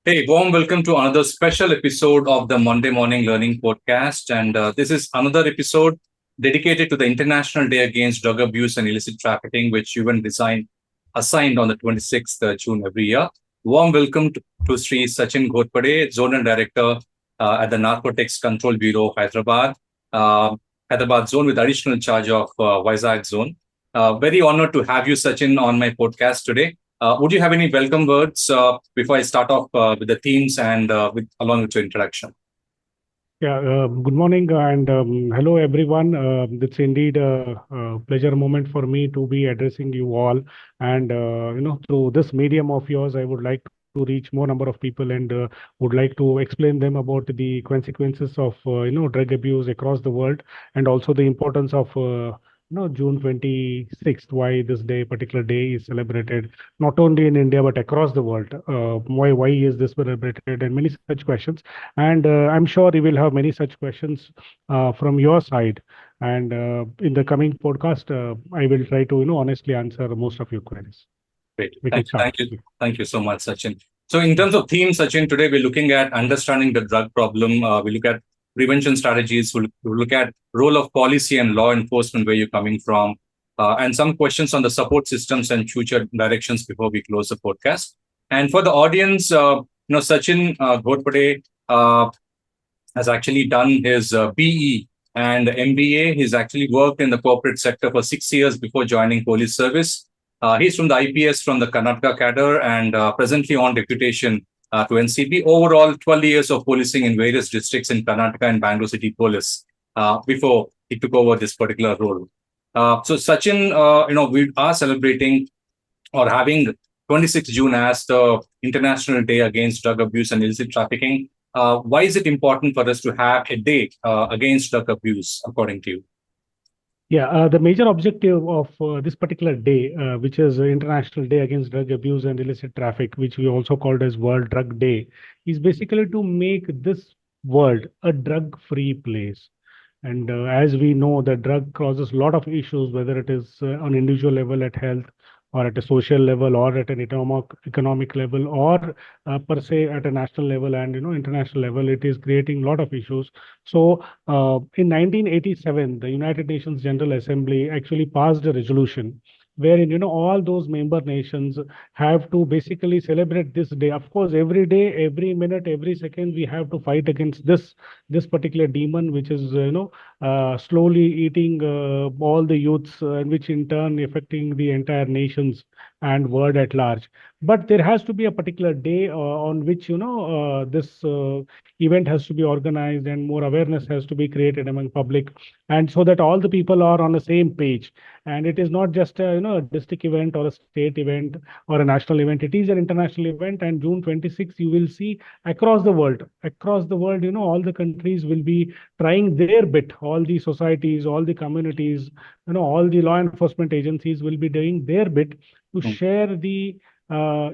Hey, warm welcome to another special episode of the Monday Morning Learning Podcast. And this is another episode dedicated to the International Day Against Drug Abuse and Illicit Trafficking, which UN assigned on the 26th June every year. Warm welcome to Sri Sachin Ghorpade, Zonal Director at the Narcotics Control Bureau Hyderabad, Hyderabad Zone with additional charge of Vizag Zone. Very honored to have you, Sachin, on my podcast today. Would you have any welcome words before I start off with the themes and along with your introduction? Good morning and hello everyone. It's indeed a pleasure moment for me to be addressing you all. And through this medium of yours, I would like to reach more number of people and would like to explain them about the consequences of drug abuse across the world, and also the importance of June 26th, why this particular day is celebrated not only in India but across the world. Why is this celebrated, and many such questions. And I'm sure you will have many such questions from your side. And in the coming podcast, I will try to honestly answer most of your queries. Great. Thank you so much, Sachin. So in terms of themes, Sachin, today we're looking at understanding the drug problem. We look at prevention strategies. We'll look at role of policy and law enforcement, where you're coming from, and some questions on the support systems and future directions before we close the podcast. And for the audience, Sachin Ghorpade has actually done his BE and MBA. He's actually worked in the corporate sector for 6 years before joining police service. He's from the IPS from the Karnataka Cadre and presently on deputation to NCB. Overall, 12 years of policing in various districts in Karnataka and Bangalore City Police before he took over this particular role. So Sachin, we are celebrating or having 26th June as the International Day Against Drug Abuse and Illicit Trafficking. Why is it important for us to have a day against drug abuse, according to you? Yeah, the major objective of this particular day, which is International Day Against Drug Abuse and Illicit Traffic, which we also called as World Drug Day, is basically to make this world a drug-free place. And as we know, the drug causes a lot of issues, whether it is on individual level at health, or at a social level, or at an economic level, or per se at a national level and international level. It is creating a lot of issues. So in 1987, the United Nations General Assembly actually passed a resolution wherein all those member nations have to basically celebrate this day. Of course, every day, every minute, every second, we have to fight against this particular demon, which is slowly eating all the youths, and which in turn affecting the entire nations and world at large. But there has to be a particular day on which this event has to be organized and more awareness has to be created among public, and so that all the people are on the same page. And it is not just a district event or a state event or a national event. It is an international event. And June 26th, you will see across the world, all the countries will be trying their bit. All the societies, all the communities, all the law enforcement agencies will be doing their bit to share the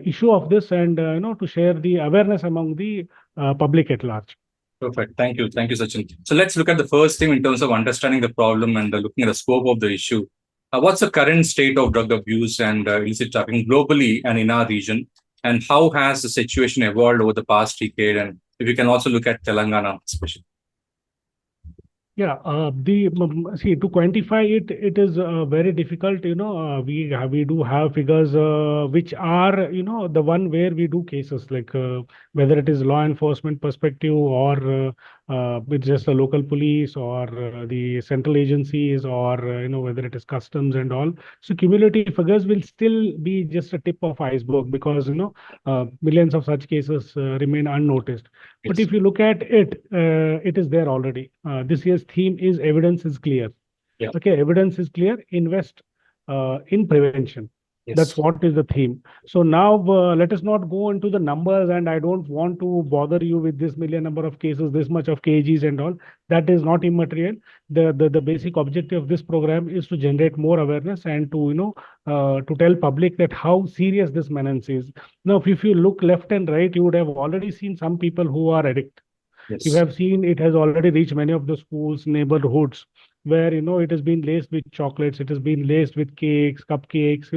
issue of this, and to share the awareness among the public at large. Perfect. Thank you, Sachin. So let's look at the first thing in terms of understanding the problem and looking at the scope of the issue. What's the current state of drug abuse and illicit trafficking globally and in our region, and how has the situation evolved over the past decade? And if you can also look at Telangana especially. Yeah, see, to quantify it, it is very difficult. We do have figures which are the one where we do cases, like whether it is law enforcement perspective, or it's just the local police, or the central agencies, or whether it is customs and all. So cumulative figures will still be just a tip of iceberg, because millions of such cases remain unnoticed. Yes. But if you look at it, it is there already. This year's theme is evidence is clear. Yeah. Okay, evidence is clear. Invest in prevention. Yes. That's what is the theme. So now let us not go into the numbers, and I don't want to bother you with this million number of cases, this much of kgs and all. That is not immaterial. The basic objective of this program is to generate more awareness and to to tell public that how serious this menace is. Now, if you look left and right, you would have already seen some people who are addict. Yes. You have seen it has already reached many of the schools, neighborhoods. where, it has been laced with chocolates, it has been laced with cakes, cupcakes,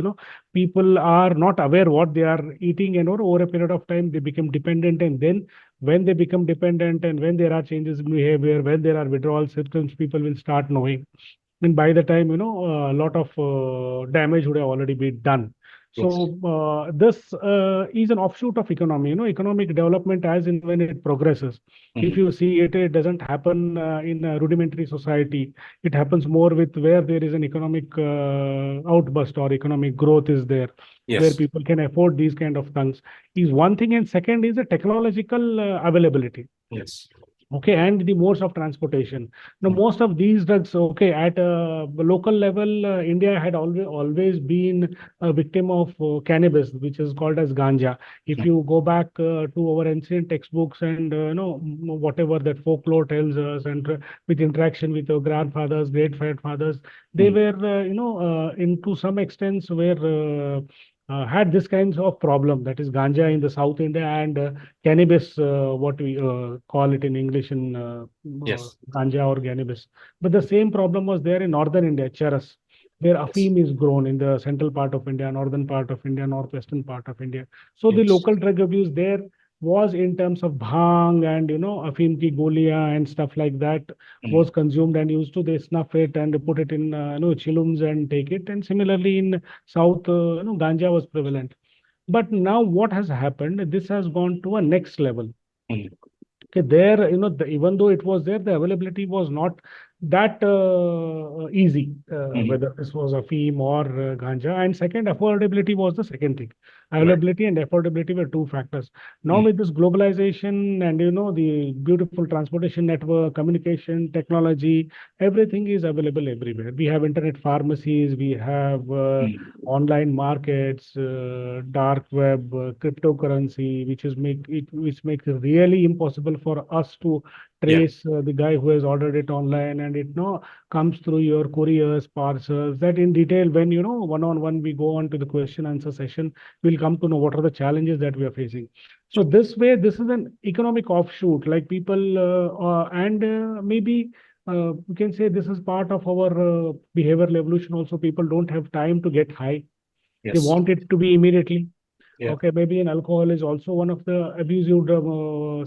people are not aware what they are eating, and over a period of time, they become dependent. And then when they become dependent and when there are changes in behavior, when there are withdrawal symptoms, people will start knowing. And by the time, a lot of damage would have already been done. Yes. So this is an offshoot of economy. Economic development as in when it progresses. If Mhm. you see it, it doesn't happen in a rudimentary society. It happens more with where there is an economic outburst or economic growth is there, where Yes. people can afford these kind of things. Is one thing, and second is the technological availability. Yes. Okay, and the modes of transportation. Now, Mhm. most of these drugs, okay, at a local level, India had always been a victim of cannabis, which is called as ganja. If you go back to our ancient textbooks and whatever that folklore tells us, and with interaction with your grandfathers, great grandfathers, they Mhm. were, in to some extent, were had this kinds of problem. That is ganja in the South India and cannabis, what we call it in English in Yes. ganja or cannabis. But the same problem was there in northern India, charas, where Yes. afim is grown in the central part of India, northern part of India, northwestern part of India. So the Yes. local drug abuse there was in terms of bhang and afim ki golia and stuff like that Mhm. was consumed and used to they snuff it and put it in chillums and take it. And similarly in south, ganja was prevalent. But now what has happened? This has gone to a next level. Mhm. Okay, there, even though it was there, the availability was not that easy, Mhm. whether this was a FEM or ganja. And second, affordability was the second thing. Right. Availability and affordability were two factors. Now, Mhm. with this globalization and, the beautiful transportation network, communication, technology, everything is available everywhere. We have internet pharmacies, we have Mhm. online markets, dark web, cryptocurrency, which makes it really impossible for us to Yeah. trace the guy who has ordered it online, and it no comes through your couriers, parcels. That in detail, when one on one we go on to the question answer session, we'll come to know what are the challenges that we are facing. So this way, this is an economic offshoot, like people and maybe. We can say this is part of our behavioral evolution. Also, people don't have time to get high. They Yes. want it to be immediately. Yeah. Okay, maybe an alcohol is also one of the abusive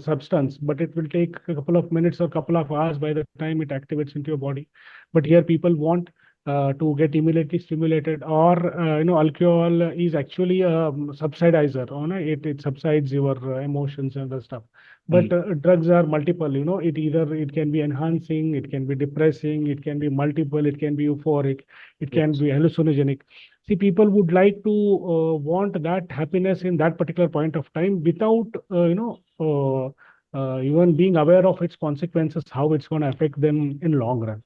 substance, but it will take a couple of minutes or couple of hours by the time it activates into your body. But here people want to get immediately stimulated, or alcohol is actually a subsidizer. It subsides your emotions and the stuff. But Mhm. drugs are multiple. It can be enhancing, it can be depressing, it can be multiple, it can be euphoric, it can Yes. be hallucinogenic. See, people would like to want that happiness in that particular point of time without, even being aware of its consequences, how it's going to affect them in long run.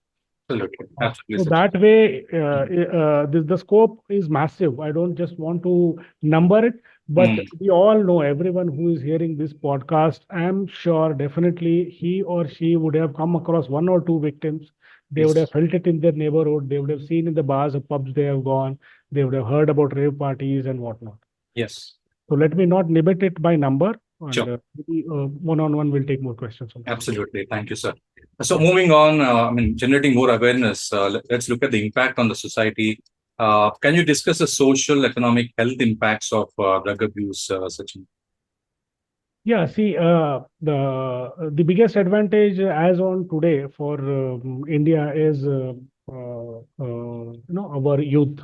Absolutely. So Absolutely, Sachin. that way, Mhm. the scope is massive. I don't just want to number it, but Mhm. we all know, everyone who is hearing this podcast, I'm sure definitely he or she would have come across one or two victims. They would have Yes. felt it in their neighborhood. They would have seen in the bars or pubs they have gone. They would have heard about rave parties and whatnot. Yes. So let me not limit it by number, and Sure. maybe one-on-one we'll take more questions on this. Absolutely. Thank you, sir. So moving on, generating more awareness, let's look at the impact on the society. Can you discuss the social, economic, health impacts of drug abuse, Sachin? Yeah, see, the biggest advantage as on today for India is our youth.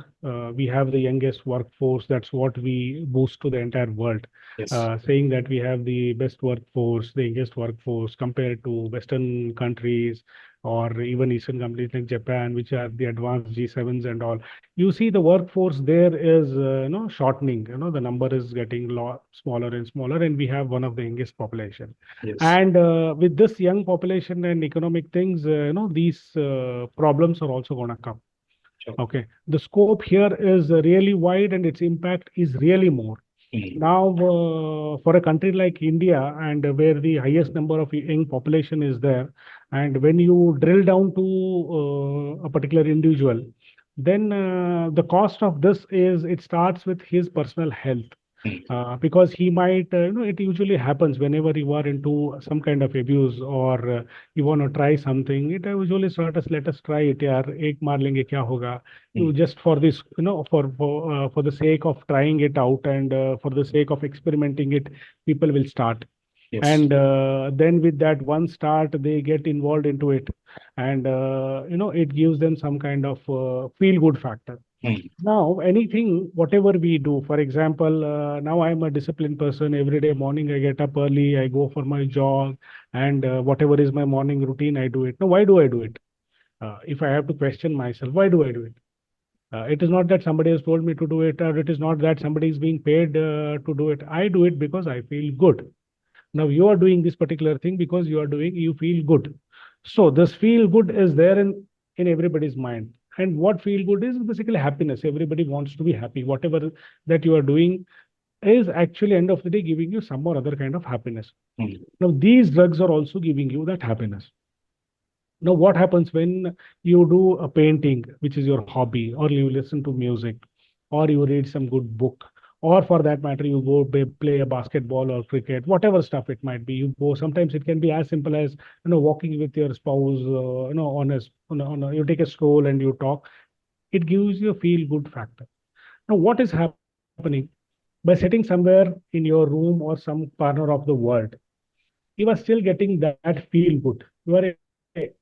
We have the youngest workforce. That's what we boost to the entire world, Yes. saying that we have the best workforce, the youngest workforce compared to Western countries or even Eastern countries like Japan, which are the advanced G7s and all. You see the workforce there is shortening. The number is getting smaller and smaller, and we have one of the youngest population. Yes. And with this young population and economic things, these problems are also going to come. Sure. Okay, the scope here is really wide, and its impact is really more. Mhm. Now, for a country like India, and where the highest number of young population is there, and when you drill down to a particular individual, then the cost of this is it starts with his personal health. Because he might, it usually happens whenever you are into some kind of abuse or you want to try something. It usually sort of let us try it. Yaar, ek maar lenge kya hoga? You just for this, for the sake of trying it out and for the sake of experimenting it, people will start. Yes. And then with that one start, they get involved into it, and it gives them some kind of feel good factor. Now, anything, whatever we do, for example, now I'm a disciplined person. Every day morning, I get up early, I go for my jog, and whatever is my morning routine, I do it. Now, why do I do it? If I have to question myself, why do I do it? It is not that somebody has told me to do it, or it is not that somebody is being paid to do it. I do it because I feel good. Now, you are doing this particular thing because you feel good. So this feel good is there in everybody's mind. And what feel good is basically happiness. Everybody wants to be happy. Whatever that you are doing is actually end of the day giving you some or other kind of happiness. Now, these drugs are also giving you that happiness. Now, what happens when you do a painting, which is your hobby, or you listen to music, or you read some good book, or for that matter, you go play a basketball or cricket, whatever stuff it might be. You go. Sometimes it can be as simple as walking with your spouse, you take a stroll and you talk. It gives you a feel good factor. Now, what is happening by sitting somewhere in your room or some corner of the world? You are still getting that feel good.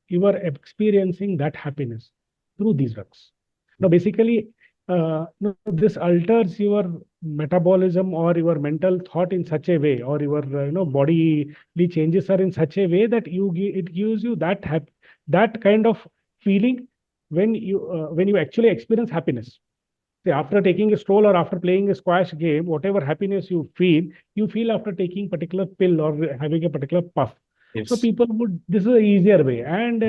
You are experiencing that happiness through these drugs. Now, basically, this alters your metabolism or your mental thought in such a way, or your bodily changes are in such a way that it gives you that kind of feeling when you actually experience happiness. See, after taking a stroll or after playing a squash game, whatever happiness you feel after taking particular pill or having a particular puff. Yes. So people this is an easier way. And,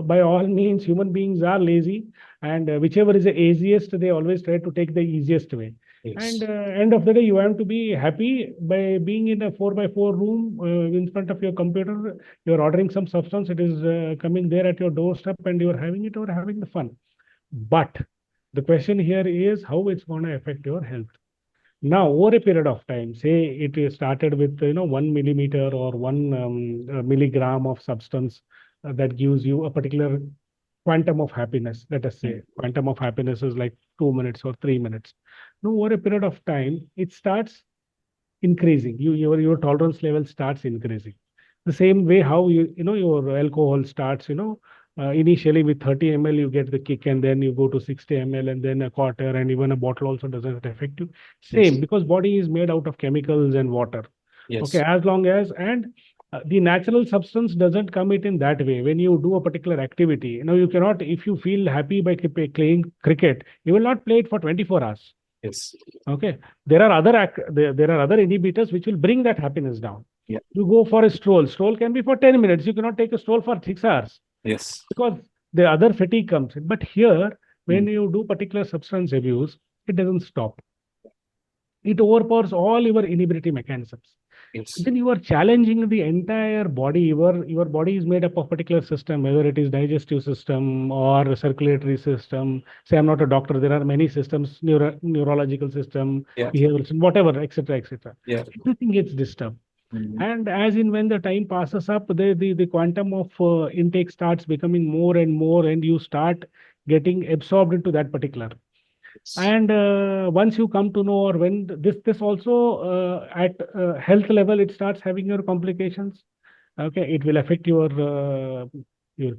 by all means, human beings are lazy, and whichever is the easiest, they always try to take the easiest way. Yes. And end of the day, you have to be happy by being in a 4x4 room in front of your computer. You're ordering some substance. It is coming there at your doorstep and you're having it or having the fun. But the question here is how it's going to affect your health. Now, over a period of time, say it is started with 1 millimeter or 1 milligram of substance that gives you a particular quantum of happiness. Let us say quantum of happiness is like 2 minutes or 3 minutes. Now, over a period of time, it starts increasing. Your tolerance level starts increasing. The same way how your alcohol starts. Initially with 30 ml you get the kick, and then you go to 60 ml, and then a quarter, and even a bottle also doesn't affect you. Same, Yes. because body is made out of chemicals and water. Yes. Okay, as long as the natural substance doesn't come it in that way. When you do a particular activity, you cannot, if you feel happy by playing cricket, you will not play it for 24 hours. Yes. Okay, there are other inhibitors which will bring that happiness down. Yeah. You go for a stroll. Stroll can be for 10 minutes. You cannot take a stroll for 6 hours. Yes. Because the other fatigue comes in. But here, when you do particular substance abuse, it doesn't stop. It overpowers all your inhibitory mechanisms. Yes. Then you are challenging the entire body. Your body is made up of particular system, whether it is digestive system or circulatory system. Say, I'm not a doctor. There are many systems, neurological system, behavioral system, whatever, etc., etc. Yeah. Everything gets disturbed. And as in when the time passes up, the quantum of intake starts becoming more and more, and you start getting absorbed into that particular. And once you come to know, or when this also at health level, it starts having your complications. Okay, it will affect your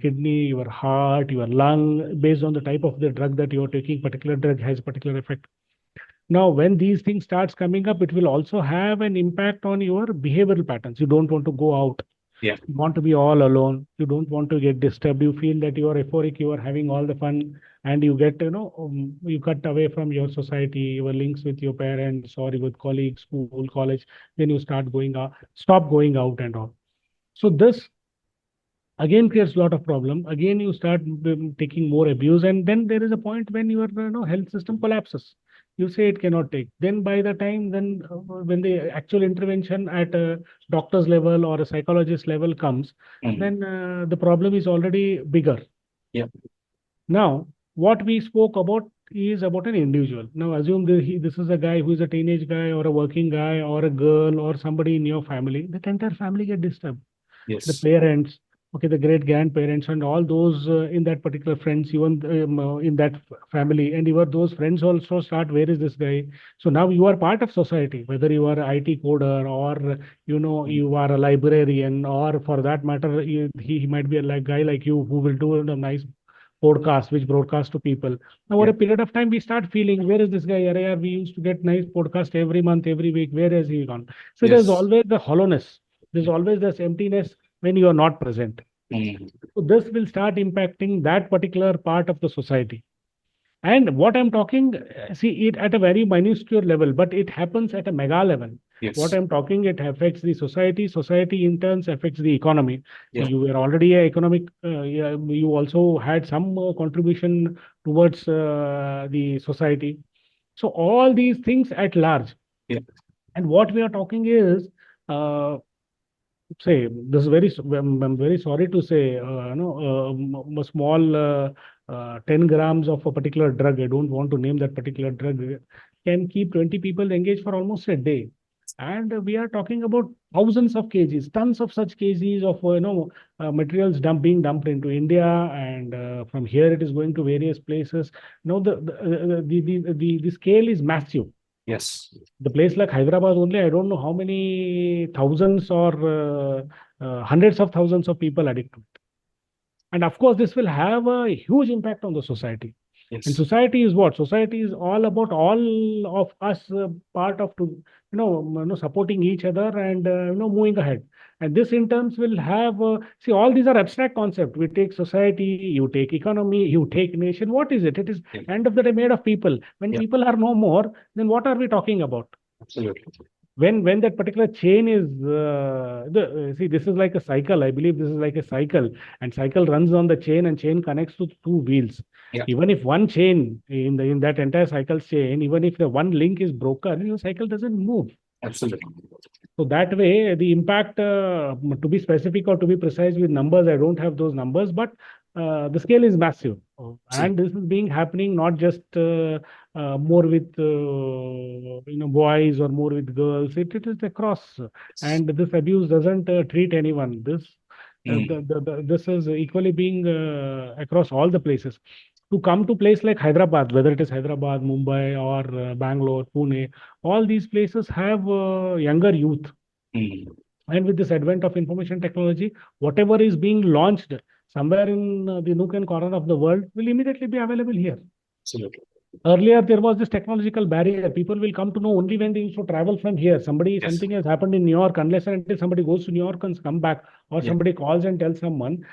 kidney, your heart, your lung, based on the type of the drug that you are taking. Particular drug has a particular effect. Now, when these things starts coming up, it will also have an impact on your behavioral patterns. You don't want to go out. Yeah. You want to be all alone. You don't want to get disturbed. You feel that you are euphoric. You are having all the fun, and you get, you cut away from your society, your links with your parents or with colleagues, school, college. Then you start stop going out and all. So this again creates a lot of problem. Again, you start taking more abuse, and then there is a point when your health system collapses. You say it cannot take. Then by the time when the actual intervention at a doctor's level or a psychologist level comes, then the problem is already bigger. Yeah. Now, what we spoke about is about an individual. Now assume this is a guy who is a teenage guy or a working guy or a girl or somebody in your family. That entire family get disturbed. The Yes. parents, okay, the great grandparents and all those in that particular friends, even in that family, and even those friends also start, where is this guy? So now you are part of society, whether you are a IT coder or you are a librarian, or for that matter, he might be a guy like you who will do a nice podcast which broadcast to people. Now, over Yeah. a period of time, we start feeling, where is this guy? Arey, we used to get nice podcast every month, every week. Where has he gone? So there's Yes. always the hollowness. There's always this emptiness when you are not present. Mm. So this will start impacting that particular part of the society. And what I'm talking, see it at a very minuscule level, but it happens at a mega level. What Yes. I'm talking, it affects the society. Society in turns affects the economy. So Yeah. you were already a economic. Yeah, you also had some contribution towards the society. So all these things at large. Yeah. And what we are talking is, uh, say this is I'm very sorry to say, a small 10 grams of a particular drug, I don't want to name that particular drug, can keep 20 people engaged for almost a day. And we are talking about thousands of kgs, tons of such kgs of materials being dumped into India, and from here it is going to various places. The scale is massive. Yes. The place like Hyderabad only, I don't know how many thousands or hundreds of thousands of people addicted. And of course, this will have a huge impact on the society. And Yes. society is what? Society is all about all of us part of supporting each other and moving ahead. And this in terms will have see, all these are abstract concepts. We take society, you take economy, you take nation. What is it? It is Yeah. end of the day made of people. When Yeah. people are no more, then what are we talking about? Absolutely. When that particular chain is see, this is like a cycle. I believe this is like a cycle, and cycle runs on the chain, and chain connects to two wheels. Yeah. Even if one chain in that entire cycle chain, even if the one link is broken, the cycle doesn't move. Absolutely. So that way, the impact, to be specific or to be precise with numbers, I don't have those numbers, but the scale is massive. And this is being happening not just more with boys or more with girls. It is across, and this abuse doesn't treat anyone. This is equally being across all the places. To come to place like Hyderabad, whether it is Hyderabad, Mumbai, or Bangalore, Pune, all these places have younger youth. Mm. And with this advent of information technology, whatever is being launched somewhere in the nook and corner of the world will immediately be available here. Absolutely. Earlier, there was this technological barrier. People will come to know only when they used to travel from here. Yes. Something has happened in New York, unless and until somebody goes to New York and come back, or Yeah. somebody calls and tells someone,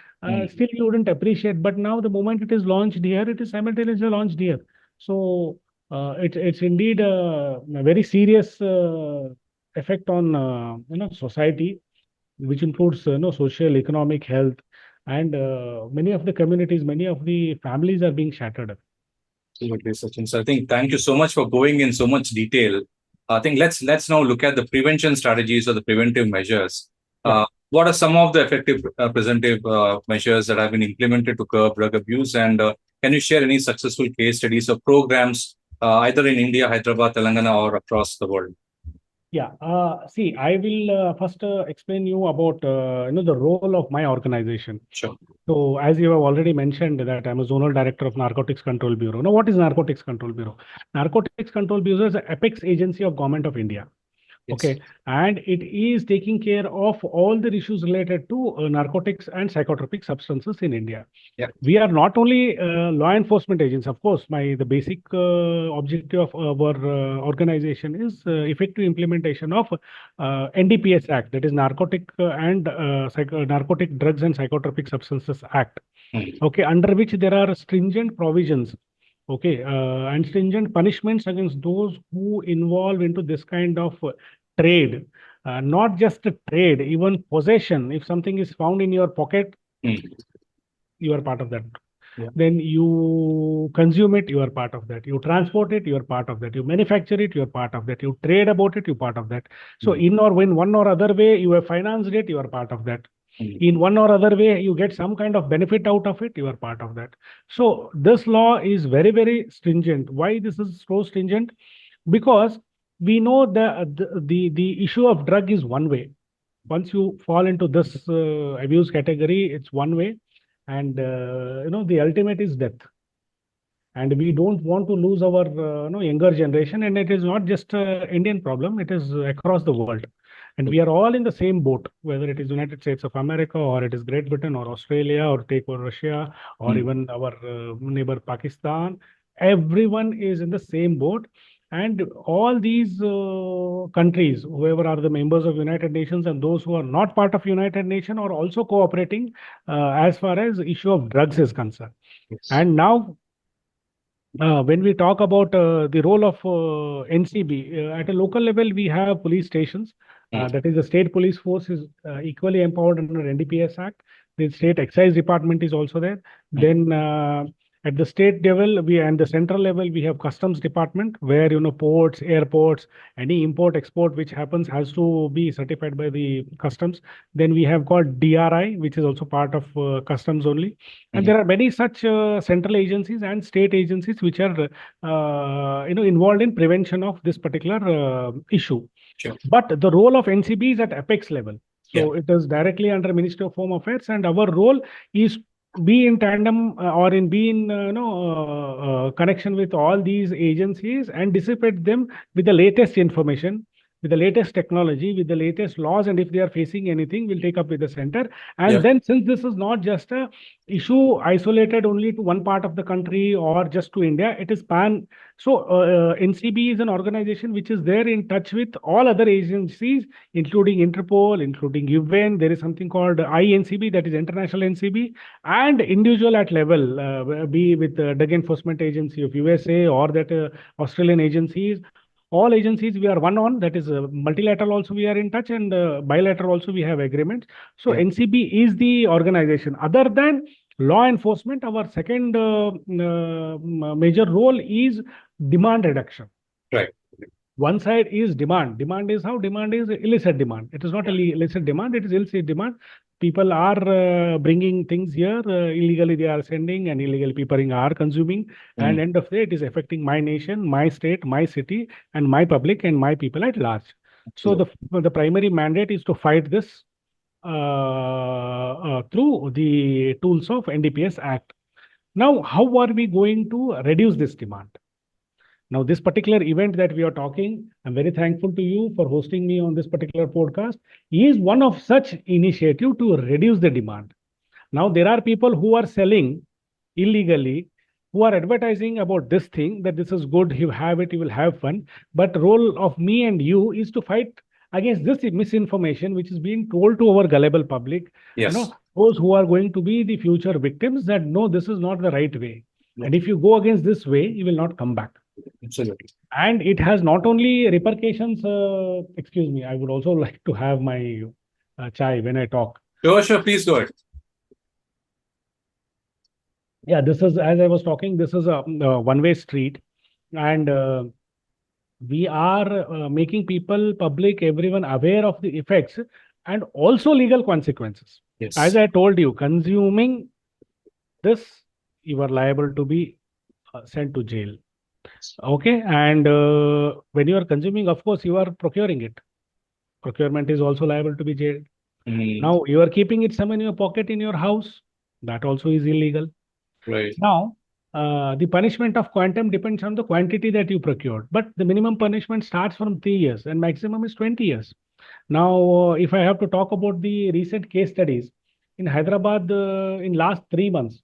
still you wouldn't appreciate. But now, the moment it is launched here, it is simultaneously launched here. So it's indeed a very serious effect on society, which includes social, economic, health, and many of the communities, many of the families are being shattered. Absolutely, Sachin. So I think thank you so much for going in so much detail. I think let's now look at the prevention strategies or the preventive measures. Yeah. What are some of the effective preventive measures that have been implemented to curb drug abuse? And can you share any successful case studies or programs either in India, Hyderabad, Telangana, or across the world? Yeah. See, I will first explain you about the role of my organization. Sure. So, as you have already mentioned, that I'm a Zonal Director of Narcotics Control Bureau. Now, what is Narcotics Control Bureau? Narcotics Control Bureau is an apex agency of Government of India. Yes. Okay, and it is taking care of all the issues related to narcotics and psychotropic substances in India. Yeah. We are not only law enforcement agents. Of course, the basic objective of our organization is effective implementation of NDPS Act, that is Narcotic Narcotic Drugs and Psychotropic Substances Act. Okay, under which there are stringent provisions. Okay, and stringent punishments against those who involve into this kind of trade. Not just a trade, even possession. If something is found in your pocket, you are part of that. Yeah. Then you consume it, you are part of that. You transport it, you are part of that. You manufacture it, you are part of that. You trade about it, you are part of that. So in or when one or other way you have financed it, you are part of that. In one or other way, you get some kind of benefit out of it, you are part of that. So this law is very, very stringent. Why this is so stringent? Because we know the issue of drug is one way. Once you fall into this abuse category, it's one way, and the ultimate is death. And we don't want to lose our younger generation. And it is not just an Indian problem; it is across the world. And we are all in the same boat, whether it is United States of America, or it is Great Britain, or Australia, or take or Russia, or even our neighbor Pakistan. Everyone is in the same boat. And all these countries, whoever are the members of United Nations and those who are not part of United Nations, are also cooperating as far as issue of drugs is concerned. Yes. And now, when we talk about the role of NCB, at a local level, we have police stations. That is, the state police force is equally empowered under NDPS Act. The state excise department is also there. Then at the state level, and the central level, we have customs department, where ports, airports, any import export which happens has to be certified by the customs. Then we have got DRI, which is also part of customs only. And there are many such central agencies and state agencies which are involved in prevention of this particular issue. Sure. But the role of NCB is at apex level. So it is directly under Ministry of Home Affairs, and our role is be in tandem or be in connection with all these agencies and dissipate them with the latest information, with the latest technology, with the latest laws, and if they are facing anything, we'll take up with the center. And then, since this is not just a issue isolated only to one part of the country or just to India, it is pan. So NCB is an organization which is there in touch with all other agencies, including Interpol, including UN. There is something called INCB, that is International NCB, and individual at level, be with the Drug Enforcement Agency of USA or that Australian agencies. All agencies we are one on, that is multilateral also we are in touch, and bilateral also we have agreements. So NCB is the organization. Other than law enforcement, our second major role is demand reduction. Right. One side is demand. Demand is how? Demand is illicit demand. It is not illicit demand, it is illicit demand. People are bringing things here, illegally they are sending, and illegally people are consuming. And end of the day, it is affecting my nation, my state, my city, and my public and my people at large. So the primary mandate is to fight this through the tools of NDPS Act. Now, how are we going to reduce this demand? Now, this particular event that we are talking, I'm very thankful to you for hosting me on this particular podcast, is one of such initiative to reduce the demand. Now, there are people who are selling illegally, who are advertising about this thing, that this is good, you have it, you will have fun. But role of me and you is to fight against this misinformation which is being told to our gullible public. Yes. Those who are going to be the future victims, that no, this is not the right way. And if you go against this way, you will not come back. Absolutely. And it has not only repercussions, excuse me, I would also like to have my chai when I talk. Sure, please go ahead. Yeah, this is, as I was talking, this is a one-way street. And we are making people, public, everyone aware of the effects and also legal consequences. Yes. As I told you, consuming this, you are liable to be sent to jail. Okay. And when you are consuming, of course, you are procuring it. Procurement is also liable to be jailed. Now, you are keeping it some in your pocket in your house. That also is illegal. Right. Now, the punishment of quantum depends on the quantity that you procured. But the minimum punishment starts from 3 years and maximum is 20 years. Now, if I have to talk about the recent case studies, in Hyderabad, in last 3 months,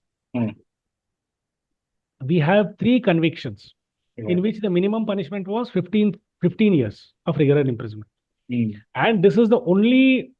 we have 3 convictions in which the minimum punishment was 15 years of regular imprisonment. And this is the only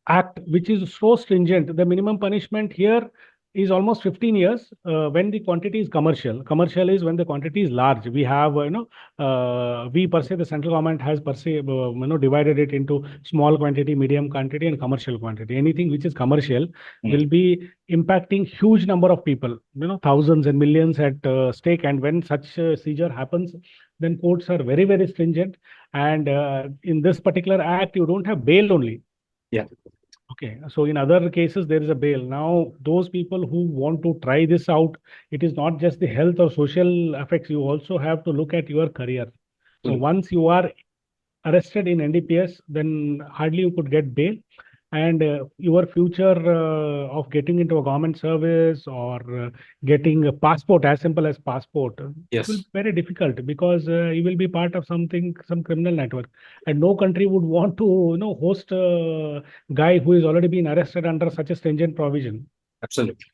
act which is so stringent. The minimum punishment here is almost 15 years when the quantity is commercial. Commercial is when the quantity is large. We have, we per se, the central government has per se, divided it into small quantity, medium quantity, and commercial quantity. Anything which is commercial will be impacting huge number of people, thousands and millions at stake. And when such seizure happens, then courts are very, very stringent. And in this particular act, you don't have bail only. Yeah. Okay, so in other cases, there is a bail. Now, those people who want to try this out, it is not just the health or social effects. You also have to look at your career. So once you are arrested in NDPS, then hardly you could get bail. And your future of getting into a government service or getting a passport, as simple as passport, it will Yes, be very difficult because you will be part of something, some criminal network. And no country would want to, host a guy who is already been arrested under such a stringent provision. absolutely.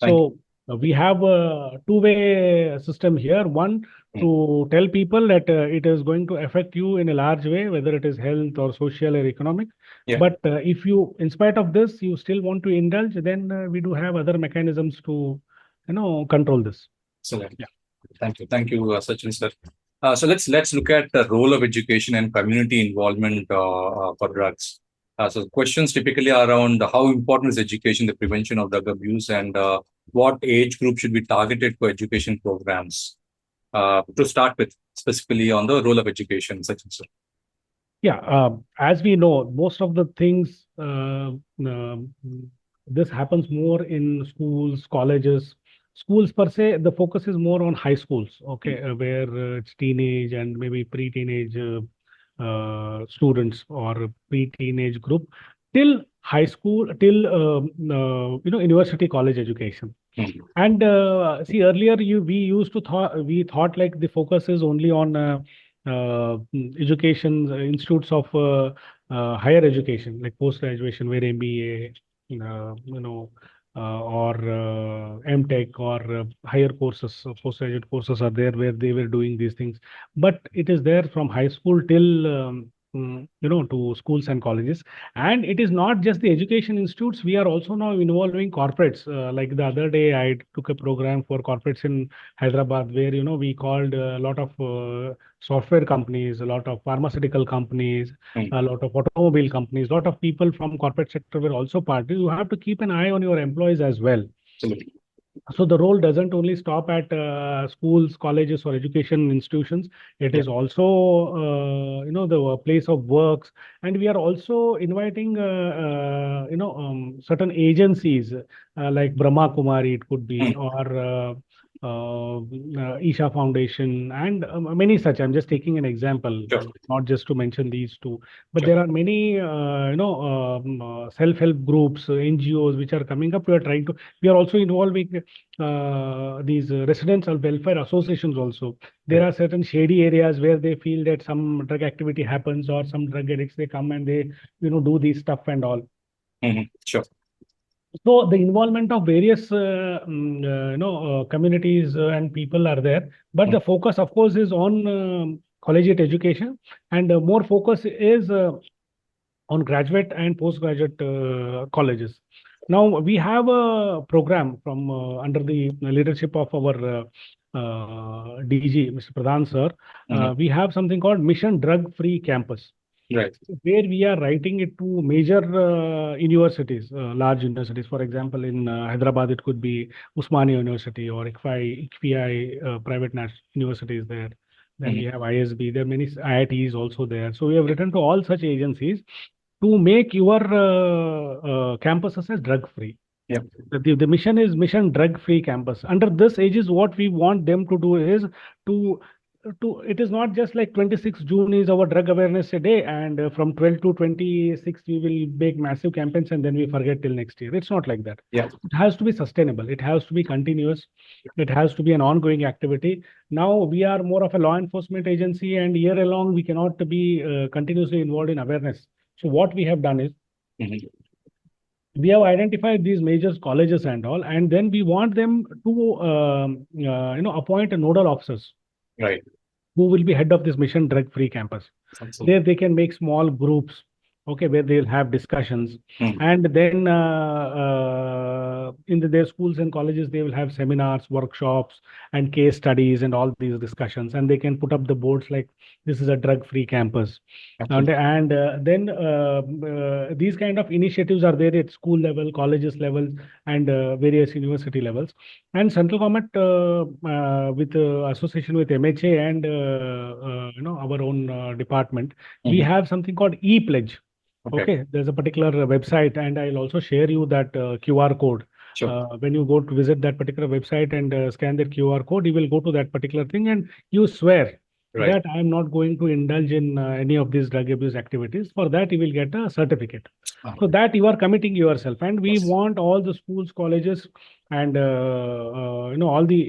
Thank you. So we have a two-way system here. One, to tell people that it is going to affect you in a large way, whether it is health or social or economic. Yeah. But if you, in spite of this, you still want to indulge, then we do have other mechanisms to, control this. Excellent. Yeah. Thank you, Sachin sir. So let's look at the role of education and community involvement for drugs. So questions typically are around how important is education, the prevention of drug abuse, and what age group should be targeted for education programs. To start with, specifically on the role of education, Sachin sir. Yeah, as we know, most of the things, this happens more in schools, colleges. Schools per se, the focus is more on high schools, okay, where it's teenage and maybe pre-teenage students or pre-teenage group till high school, till university college education. And see, earlier we thought like the focus is only on education institutes of higher education, like post graduation, where MBA, or MTech or higher courses, postgraduate courses are there where they were doing these things. But it is there from high school till to schools and colleges. And it is not just the education institutes. We are also now involving corporates. Like the other day, I took a program for corporates in Hyderabad where, we called a lot of software companies, a lot of pharmaceutical companies, a lot of automobile companies, a lot of people from corporate sector were also part. You have to keep an eye on your employees as well. Absolutely. So the role doesn't only stop at schools, colleges, or education institutions. It is also, the place of works, and we are also inviting, certain agencies like Brahma Kumari, it could be, or Isha Foundation, and many such. I'm just taking an example, not just to mention these two, but there are many, self-help groups, NGOs, which are coming up. We are also involving these residential welfare associations also. There are certain shady areas where they feel that some drug activity happens or some drug addicts, they come and they, do these stuff and all. Sure. So the involvement of various, communities and people are there, but the focus, of course, is on collegiate education, and more focus is on graduate and postgraduate colleges. Now we have a program from under the leadership of our DG, Mr. Pradhan sir. We have something called Mission Drug Free Campus. Right. Where we are writing it to major universities, large universities. For example, in Hyderabad, it could be Usmania University or ICFI private national universities there. Then we have ISB. There are many IITs also there. So we have written to all such agencies to make your campuses as drug free. Yep. The mission is Mission Drug Free Campus. Under this aegis, what we want them to do is to it is not just like 26th June is our drug awareness day, and from 12 to 26 we will make massive campaigns and then we forget till next year. It's not like that. Yeah. It has to be sustainable. It has to be continuous. It has to be an ongoing activity. Now we are more of a law enforcement agency, and year along we cannot be continuously involved in awareness. So what we have done is we have identified these major colleges and all, and then we want them to appoint a nodal officers. Right. Who will be head of this Mission Drug Free Campus. Absolutely. There they can make small groups, okay, where they'll have discussions. And then in their schools and colleges, they will have seminars, workshops, and case studies and all these discussions. And they can put up the boards like, this is a drug-free campus. And then these kind of initiatives are there at school level, colleges levels, and various university levels. And central government, with association with MHA and our own department, we have something called e-pledge. Okay, there's a particular website, and I'll also share you that QR code. Sure. When you go to visit that particular website and scan that QR code, you will go to that particular thing and you swear Right. that I'm not going to indulge in any of these drug abuse activities. For that, you will get a certificate. So that you are committing yourself, and we Yes. want all the schools, colleges, and all the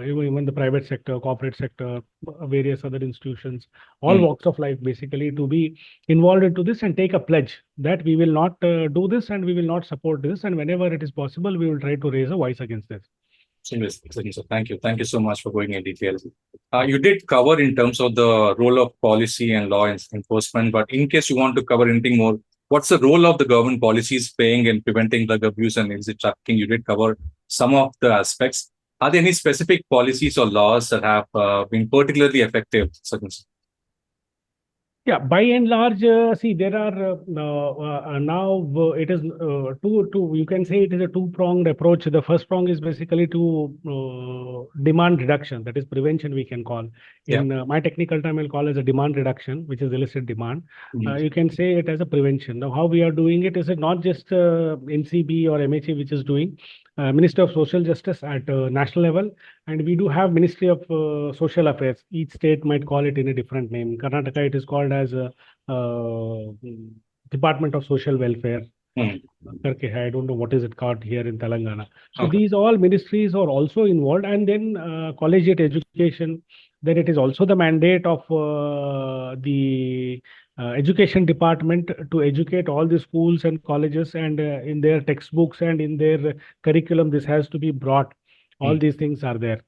even the private sector, corporate sector, various other institutions, all walks of life basically to be involved into this and take a pledge that we will not do this and we will not support this, and whenever it is possible we will try to raise a voice against this. Exactly. So thank you so much for going in detail. You did cover in terms of the role of policy and law enforcement, but in case you want to cover anything more, what's the role of the government policies playing in preventing drug abuse and illicit trafficking? You did cover some of the aspects. Are there any specific policies or laws that have been particularly effective? Yeah, by and large, see, there are now it is you can say it is a two-pronged approach. The first prong is basically to demand reduction, that is prevention, we can call. In my technical term, I'll call as a demand reduction, which is illicit demand. You can say it as a prevention. Now, how we are doing it is it not just NCB or MHA which is doing, Minister of Social Justice at national level, and we do have Ministry of Social Affairs. Each state might call it in a different name. In Karnataka, it is called as Department of Social Welfare. I don't know what is it called here in Telangana. So these all ministries are also involved, and then collegiate education. Then it is also the mandate of the education department to educate all the schools and colleges, and in their textbooks and in their curriculum, this has to be brought. All these things are there.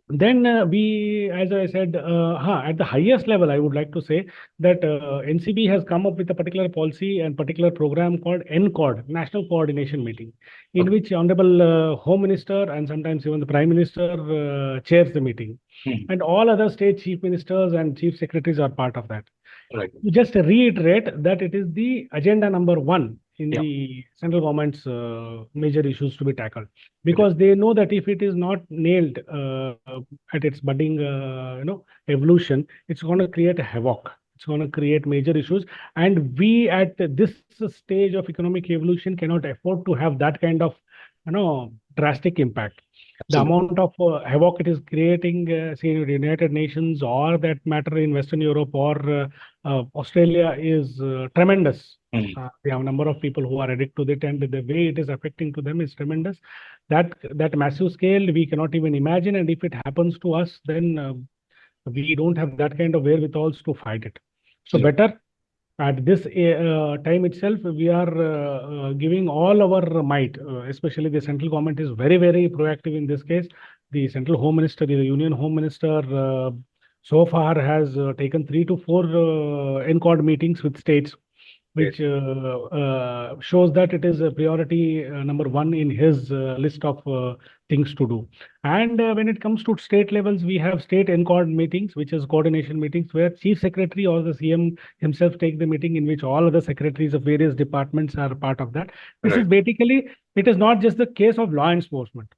Then we, as I said, at the highest level, I would like to say that NCB has come up with a particular policy and particular program called NCORD, National Coordination Meeting, in which Honorable Home Minister and sometimes even the Prime Minister chairs the meeting. And all other state chief ministers and chief secretaries are part of that. Right. Just reiterate that it is the agenda number one in the central government's major issues to be tackled, because they know that if it is not nailed at its budding evolution, it's going to create a havoc. It's going to create major issues, and we at this stage of economic evolution cannot afford to have that kind of drastic impact. The amount of havoc it is creating, say, in the United Nations or that matter in Western Europe or Australia is tremendous. We have a number of people who are addicted to it, and the way it is affecting to them is tremendous. That massive scale we cannot even imagine, and if it happens to us, then we don't have that kind of wherewithal to fight it. So better at this time itself, we are giving all our might, especially the central government is very, very proactive in this case. The central home minister, the union home minister, so far has taken 3 to 4 NCORD meetings with states, which shows that it is a priority number one in his list of things to do. And when it comes to state levels, we have state NCORD meetings, which is coordination meetings, where chief secretary or the CM himself take the meeting, in which all other secretaries of various departments are part of that. This is basically, it is not just the case of law enforcement.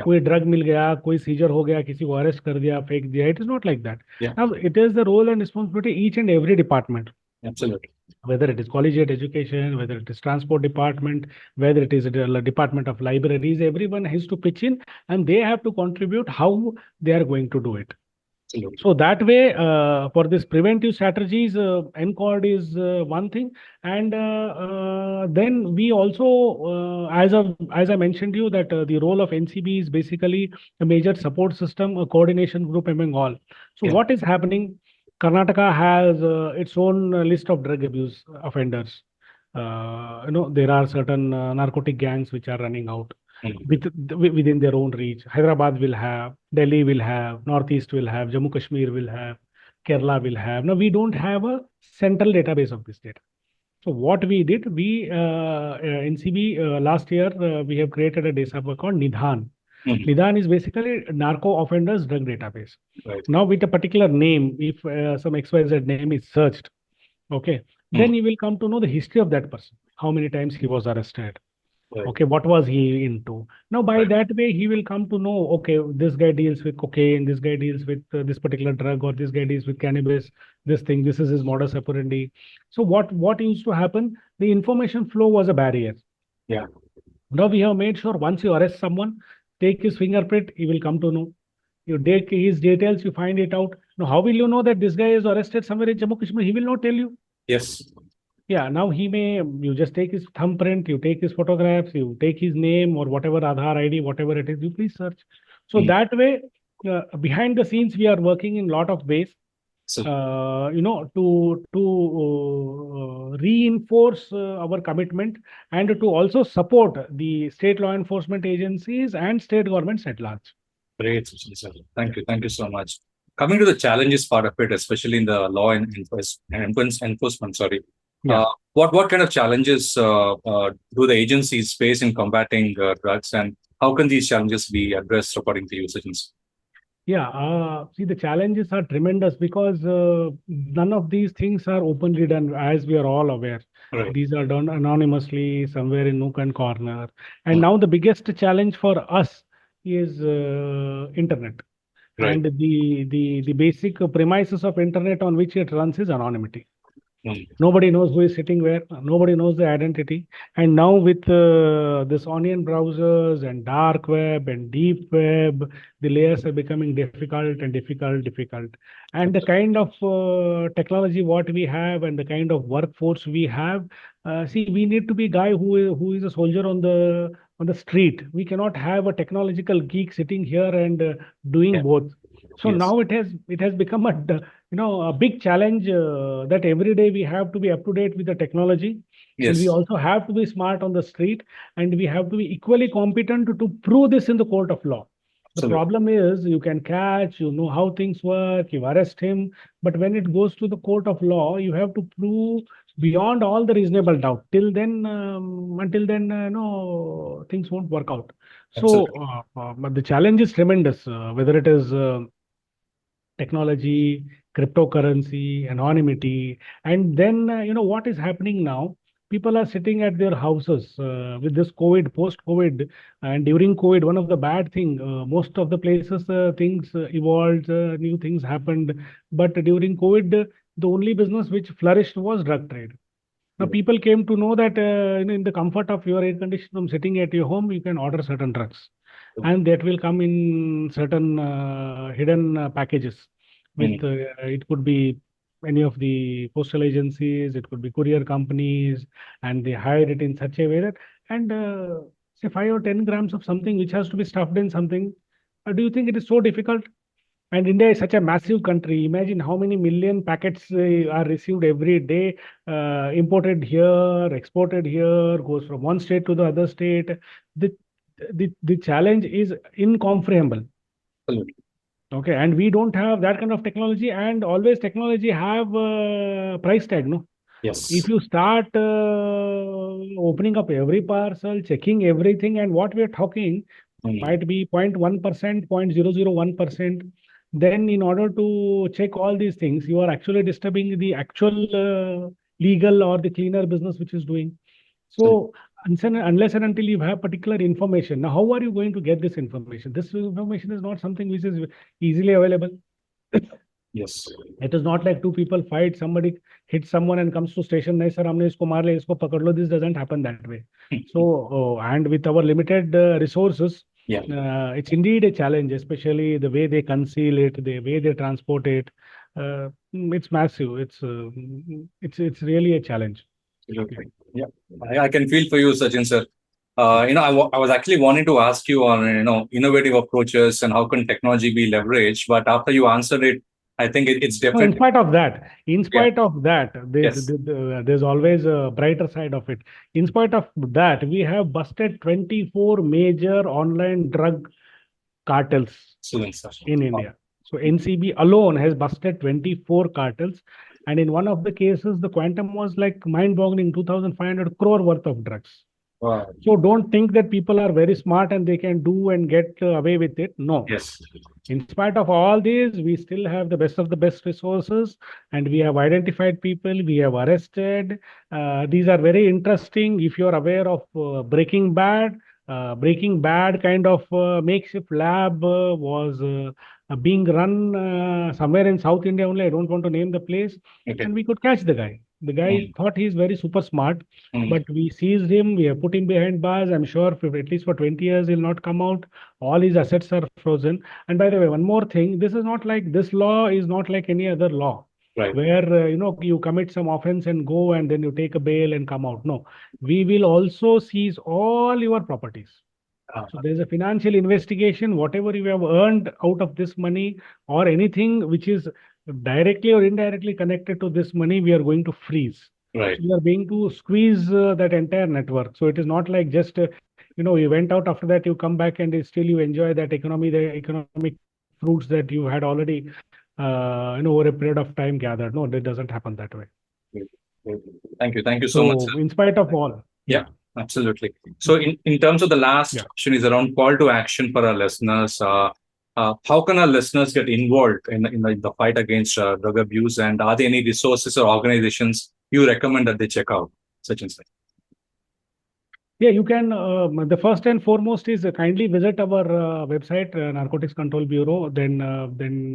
कोई drug मिल गया, कोई scissor हो गया, किसी को arrest कर दिया, फेंक दिया. It is not like that. Now it is the role and responsibility each and every department. Absolutely. Whether it is collegiate education, whether it is transport department, whether it is a department of libraries, everyone has to pitch in, and they have to contribute how they are going to do it. Absolutely. So that way, for this preventive strategies, NCORD is one thing, and then we also, as I mentioned to you, that the role of NCB is basically a major support system, a coordination group among all. So what is happening? Karnataka has its own list of drug abuse offenders. There are certain narcotic gangs which are running out within their own reach. Hyderabad will have, Delhi will have, Northeast will have, Jammu Kashmir will have, Kerala will have. Now, we don't have a central database of this data. So what we did, NCB last year, we have created a database called Nidhan. Nidhan is basically narco offenders drug database. Right. Now with a particular name, if some XYZ name is searched, then you will come to know the history of that person, how many times he was arrested, Right. Okay, what was he into? Now, by Right. that way, he will come to know, okay, this guy deals with cocaine, this guy deals with this particular drug, or this guy deals with cannabis, this thing, this is his modus operandi. So what used to happen? The information flow was a barrier. Yeah. Now we have made sure once you arrest someone, take his fingerprint, he will come to know. You take his details, you find it out. Now, how will you know that this guy is arrested somewhere in Jammu Kashmir? He will not tell you. Yes. Yeah, now you just take his thumbprint, you take his photographs, you take his name or whatever Aadhaar ID, whatever it is, you please search. So Mm. that way, behind the scenes, we are working in a lot of ways, So to reinforce our commitment and to also support the state law enforcement agencies and state governments at large. great, Sachin, sir. Thank you. Thank you so much. Coming to the challenges part of it, especially in the law and enforcement, sorry. Yeah. What kind of challenges do the agencies face in combating drugs, and how can these challenges be addressed according to you, Sachin? Yeah, see, the challenges are tremendous because none of these things are openly done, as we are all aware. Right. These are done anonymously somewhere in nook and corner. And Mm. now the biggest challenge for us is internet. Right. And the basic premises of internet on which it runs is anonymity. Mm. Nobody knows who is sitting where. Nobody knows the identity. And now with this onion browsers and dark web and deep web, the layers are becoming difficult and difficult. And the kind of technology what we have and the kind of workforce we have, see, we need to be guy who is a soldier on the street. We cannot have a technological geek sitting here and doing Yeah. both. So Yes. now it has become a big challenge that every day we have to be up to date with the technology, and we Yes. also have to be smart on the street, and we have to be equally competent to prove this in the court of law. The Absolutely. problem is you can catch, you know how things work, you arrest him, but when it goes to the court of law, you have to prove beyond all the reasonable doubt. Until then, no, things won't work out. So, Absolutely. but the challenge is tremendous, whether it is technology, cryptocurrency, anonymity. And then, what is happening now? People are sitting at their houses with this COVID, post-COVID, and during COVID, one of the bad thing, most of the places, things evolved, new things happened. But during COVID, the only business which flourished was drug trade. Now, Yeah. people came to know that in the comfort of your air conditioned room, sitting at your home, you can order certain drugs, and that will come in certain hidden packages. With Mm. it could be any of the postal agencies, it could be courier companies, and they hide it in such a way that and say 5 or 10 grams of something which has to be stuffed in something. Do you think it is so difficult? And India is such a massive country. Imagine how many million packets are received every day, imported here, exported here, goes from one state to the other state. The the challenge is incomparable. Absolutely. Okay, and we don't have that kind of technology, and always technology have price tag, no? Yes. If you start opening up every parcel, checking everything, and what we are talking Mm. might be 0.1%, 0.001%, then in order to check all these things, you are actually disturbing the actual legal or the cleaner business which is doing. So unless and until you have particular information, now how are you going to get this information? This information is not something which is easily available. Yes. It is not like two people fight, somebody hits someone and comes to station, nahi sir, humne isko maar liya, isko pakad lo. This doesn't happen that way. So, and with our limited resources, Yeah. it's indeed a challenge, especially the way they conceal it, the way they transport it. It's massive. It's really a challenge. Absolutely. Yeah. I can feel for you, Sachin, sir. I was actually wanting to ask you on, innovative approaches and how can technology be leveraged, but after you answered it, I think it's No, in definitely, spite of that, yeah. there's, Yes. there's always a brighter side of it. In spite of that, we have busted 24 major online drug cartels Excellent, sir. in India. So NCB alone has busted 24 cartels. And in one of the cases, the quantum was like mind-boggling, 2,500 crore worth of drugs. Wow. So don't think that people are very smart and they can do and get away with it. No. Yes. In spite of all these, we still have the best of the best resources, and we have identified people, we have arrested. These are very interesting. If you're aware of Breaking Bad kind of makeshift lab was being run somewhere in South India only. I don't want to name the place. Okay. And we could catch the guy. The guy thought he's very super smart, Mm. but we seized him. We have put him behind bars. I'm sure at least for 20 years he'll not come out. All his assets are frozen. And by the way, one more thing, this law is not like any other law Right. where, you commit some offense and go and then you take a bail and come out. No, we will also seize all your properties. So there's a financial investigation, whatever you have earned out of this money or anything which is directly or indirectly connected to this money, we are going to freeze. Right. So we are going to squeeze that entire network. So it is not like just, you went out after that, you come back and still you enjoy that the economic fruits that you had already, over a period of time gathered. No, that doesn't happen that way. Thank you. Thank you so much, So sir. in spite of all. Yeah, absolutely. So in terms of the last question is around call to action for our listeners. How can our listeners get involved in the fight against drug abuse? And are there any resources or organizations you recommend that they check out? Sachin sir. Yeah, you can. The first and foremost is kindly visit our website, Narcotics Control Bureau. Then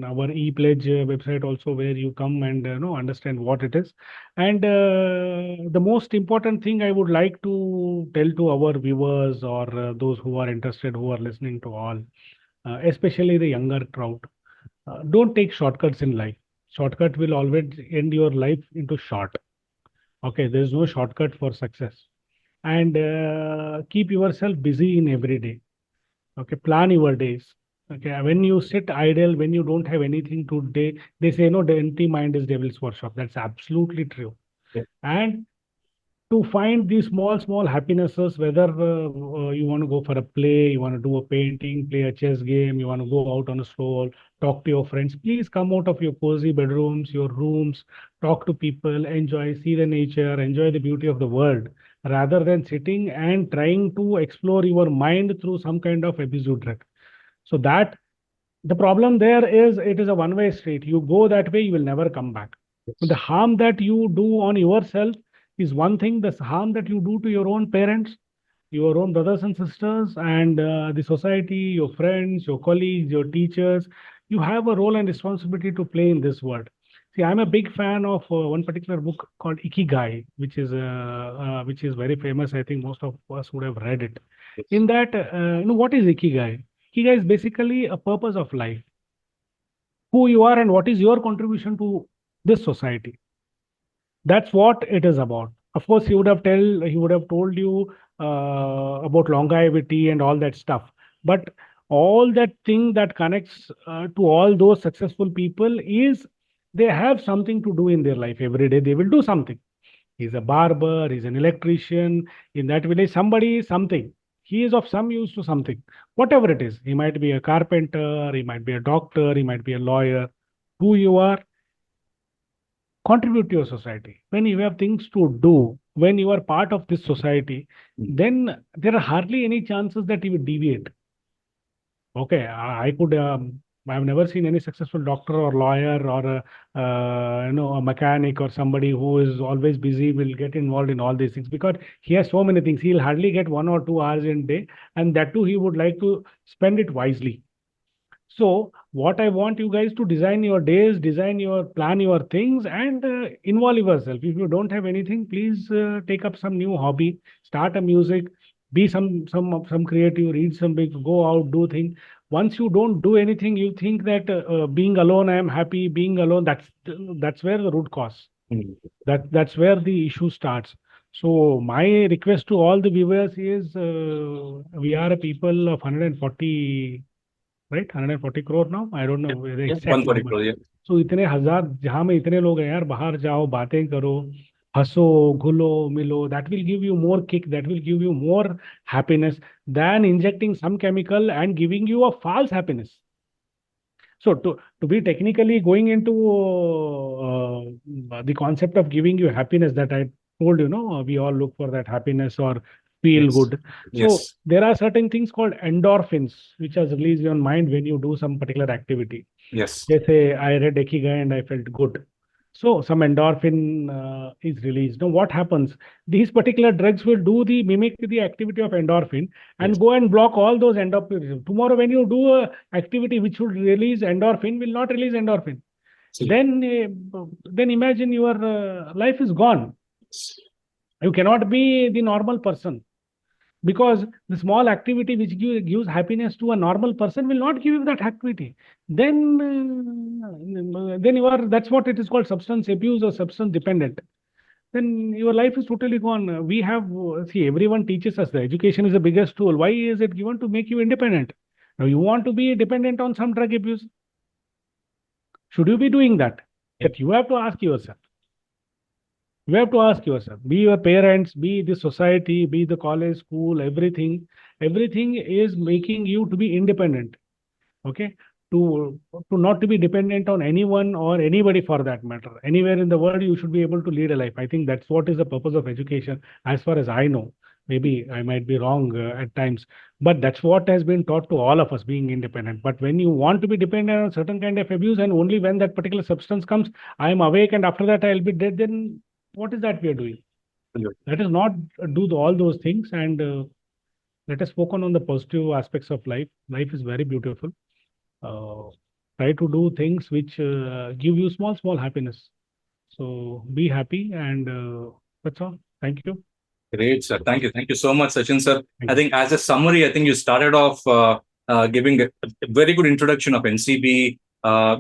our e-pledge website also, where you come and understand what it is. And the most important thing I would like to tell to our viewers or those who are interested, who are listening to all, especially the younger crowd, don't take shortcuts in life. Shortcut will always end your life into short. Okay, there is no shortcut for success. And keep yourself busy in every day. Okay, plan your days. Okay, when you sit idle, when you don't have anything to do, they say no, the empty mind is devil's workshop. That's absolutely true. Yeah. And to find these small happinesses, whether you want to go for a play, you want to do a painting, play a chess game, you want to go out on a stroll, talk to your friends, please come out of your cozy bedrooms, your rooms, talk to people, enjoy, see the nature, enjoy the beauty of the world, rather than sitting and trying to explore your mind through some kind of episode drug. So that the problem there is, it is a one-way street. You go that way, you will never come back. The harm that you do on yourself is one thing. The harm that you do to your own parents, your own brothers and sisters, and the society, your friends, your colleagues, your teachers, you have a role and responsibility to play in this world. See, I'm a big fan of one particular book called Ikigai, which is very famous. I think most of us would have read it. In that, what is Ikigai? Ikigai is basically a purpose of life, who you are and what is your contribution to this society. That's what it is about. Of course, he would have told you about longevity and all that stuff. But all that thing that connects to all those successful people is they have something to do in their life every day. They will do something. He's a barber, he's an electrician in that village, somebody, something. He is of some use to something, whatever it is. He might be a carpenter, he might be a doctor, he might be a lawyer. Who you are, contribute to your society. When you have things to do, when you are part of this society, then there are hardly any chances that you will deviate. Okay, I've never seen any successful doctor or lawyer or a mechanic or somebody who is always busy will get involved in all these things, because he has so many things. He'll hardly get 1 or 2 hours in a day, and that too he would like to spend it wisely. So what I want you guys to design your days, plan your things, and involve yourself. If you don't have anything, please take up some new hobby, start a music, be some creative, read some books, go out, do things. Once you don't do anything, you think that being alone, I am happy. Being alone, that's where the root cause. That's where the issue starts. So my request to all the viewers is, we are a people of 140, right? 140 crore now. I don't know the exact 140 number. crore, yeah. So इतने हजार जहाँ में इतने लोग हैं यार, बाहर जाओ, बातें करो, हंसो, घुलो, मिलो. That will give you more kick. That will give you more happiness than injecting some chemical and giving you a false happiness. So to be technically going into the concept of giving you happiness that I told you, we all look for that happiness or feel Yes. good. So Yes. there are certain things called endorphins, which are released in your mind when you do some particular activity. Yes. They say, I read Ikigai and I felt good. So some endorphin is released. Now what happens? These particular drugs will do the mimic the activity of endorphin and Yes. go and block all those endorphins. Tomorrow when you do a activity which would release endorphin, will not release endorphin. Then imagine your life is gone. You cannot be the normal person, because the small activity which gives happiness to a normal person will not give you that activity. Then you are, that's what it is called, substance abuse or substance dependent. Then your life is totally gone. We have, see, everyone teaches us that education is the biggest tool. Why is it given? To make you independent. Now you want to be dependent on some drug abuse. Should you be doing that? That you have to ask yourself. You have to ask yourself, be your parents, be the society, be the college, school, everything is making you to be independent. Okay. To not to be dependent on anyone or anybody for that matter. Anywhere in the world, you should be able to lead a life. I think that's what is the purpose of education, as far as I know. Maybe I might be wrong at times, but that's what has been taught to all of us, being independent. But when you want to be dependent on certain kind of abuse, and only when that particular substance comes, I am awake and after that I'll be dead, then what is that we are doing? Let us not do all those things, and let us focus on the positive aspects of life. Life is very beautiful. Try to do things which give you small happiness. So be happy, and that's all. Thank you. Great, sir. Thank you. Thank you so much, Sachin, sir. Thank I think as a summary, I think you started off giving a very good introduction of NCB.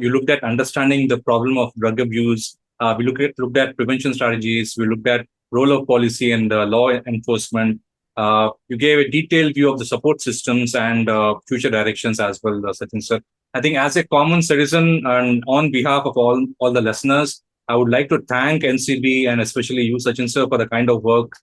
You looked at understanding the problem of drug abuse. We looked at prevention strategies. We looked at role of policy and law enforcement. You gave a detailed view of the support systems and future directions as well, Sachin, sir. I think as a common citizen and on behalf of all the listeners, I would like to thank NCB and especially you, Sachin, sir, for the kind of work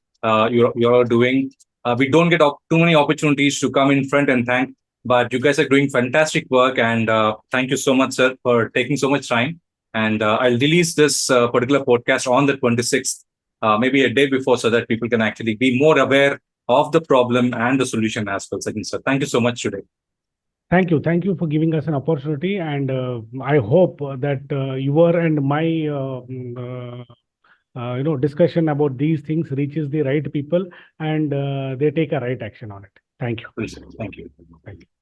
you're doing. We don't get too many opportunities to come in front and thank, but you guys are doing fantastic work. And thank you so much, sir, for taking so much time. And I'll release this particular podcast on the 26th, maybe a day before, so that people can actually be more aware of the problem and the solution as well. Second, sir, thank you so much today. Thank you. Thank you for giving us an opportunity. And I hope that your and my discussion about these things reaches the right people, and they take a right action on it. Thank you. Please, thank you. Thank you.